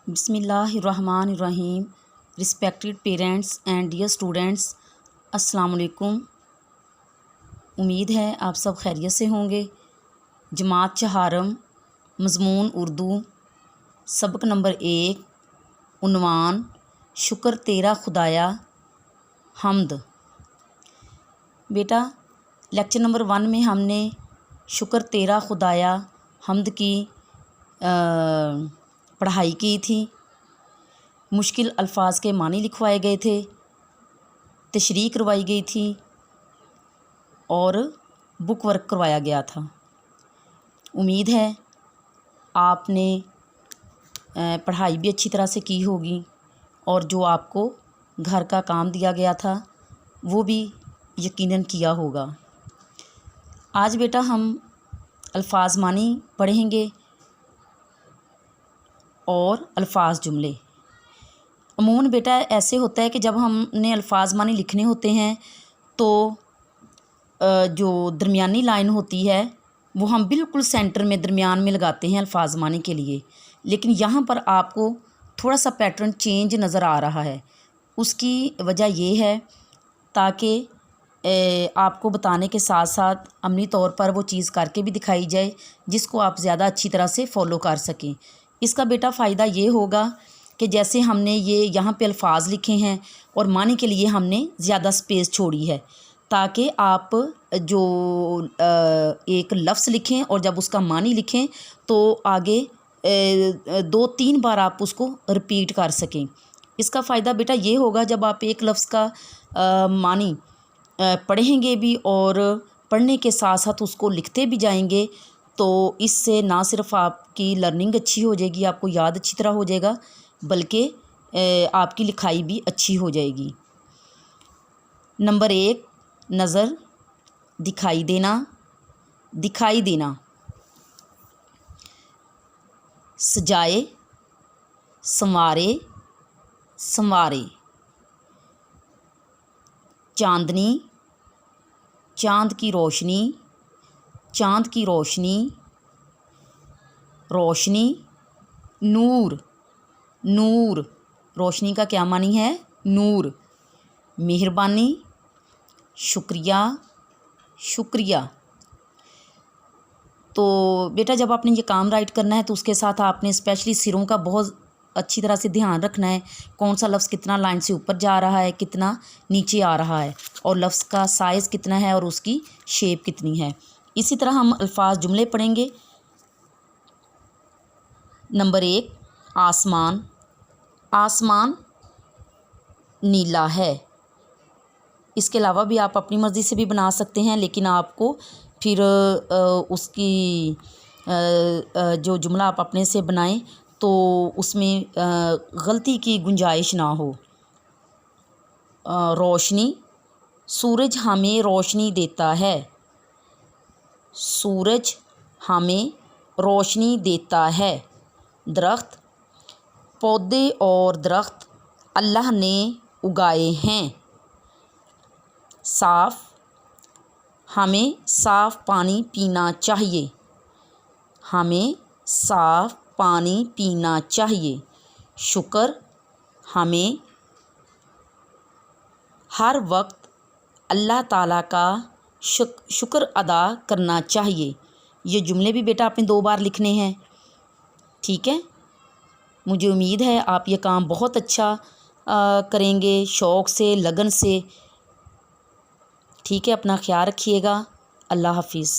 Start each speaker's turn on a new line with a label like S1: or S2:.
S1: बिस्मिल्लाहिर्रहमानिर्रहीम। Respected parents and dear students, अस्सलाम वालेकुम। उम्मीद है आप सब खैरियत से होंगे। जमात चहारम, मज़मून उर्दू, सबक नंबर 1, उन्वान शुक्र तेरा खुदाया हम्द। बेटा लेक्चर नंबर 1 में हमने शुक्र तेरा खुदाया हम्द की पढ़ाई की थी। मुश्किल अल्फाज के मानी लिखवाए गए थे, तशरीह करवाई गई थी और बुक वर्क करवाया गया था। उम्मीद है आपने पढ़ाई भी अच्छी तरह से की होगी और जो आपको घर का काम दिया गया था वो भी यकीनन किया होगा। आज बेटा हम अल्फाज मानी पढ़ेंगे और अल्फाज जुमले। अमूमन बेटा ऐसे होता है कि जब हमने अल्फाज मानी लिखने होते हैं तो जो दरमियानी लाइन होती है वो हम बिल्कुल सेंटर में दरमियान में लगाते हैं अल्फाज मानी के लिए, लेकिन यहाँ पर आपको थोड़ा सा पैटर्न चेंज नज़र आ रहा है। उसकी वजह ये है ताकि आपको बताने के साथ साथ अमली तौर पर वो चीज़ करके भी दिखाई जाए जिसको आप ज़्यादा अच्छी तरह से फ़ॉलो कर सकें। इसका बेटा फ़ायदा ये होगा कि जैसे हमने ये यहाँ पे अल्फाज लिखे हैं और मानी के लिए हमने ज़्यादा स्पेस छोड़ी है ताकि आप जो एक लफ्ज़ लिखें और जब उसका मानी लिखें तो आगे 2-3 बार आप उसको रिपीट कर सकें। इसका फ़ायदा बेटा ये होगा जब आप एक लफ्ज़ का मानी पढ़ेंगे भी और पढ़ने के साथ साथ उसको लिखते भी जाएंगे तो इससे ना सिर्फ आपकी लर्निंग अच्छी हो जाएगी, आपको याद अच्छी तरह हो जाएगा, बल्कि आपकी लिखाई भी अच्छी हो जाएगी। नंबर 1, नज़र, दिखाई देना, दिखाई देना। सजाए, संवारे, संवारे। चांदनी, चांद की रोशनी, चांद की रोशनी, रोशनी। नूर, नूर। रोशनी का क्या मानी है? नूर। मेहरबानी, शुक्रिया, शुक्रिया। तो बेटा जब आपने ये काम राइट करना है तो उसके साथ आपने स्पेशली सिरों का बहुत अच्छी तरह से ध्यान रखना है। कौन सा लफ्ज़ कितना लाइन से ऊपर जा रहा है, कितना नीचे आ रहा है और लफ्ज़ का साइज़ कितना है और उसकी शेप कितनी है। इसी तरह हम अल्फाज जुमले पढ़ेंगे। नंबर 1, आसमान, आसमान नीला है। इसके अलावा भी आप अपनी मर्ज़ी से भी बना सकते हैं, लेकिन आपको फिर उसकी जो जुमला आप अपने से बनाएं तो उसमें गलती की गुंजाइश ना हो। रोशनी, सूरज हमें रोशनी देता है, सूरज हमें रोशनी देता है। दरख्त, पौधे और दरख्त अल्लाह ने उगाए हैं। साफ़, हमें साफ़ पानी पीना चाहिए, हमें साफ़ पानी पीना चाहिए। शुक्र, हमें हर वक्त अल्लाह ताला का शुक्र अदा करना चाहिए। ये जुमले भी बेटा आपने 2 बार लिखने हैं, ठीक है। मुझे उम्मीद है आप ये काम बहुत अच्छा करेंगे, शौक़ से, लगन से, ठीक है। अपना ख्याल रखिएगा। अल्लाह हाफिज़।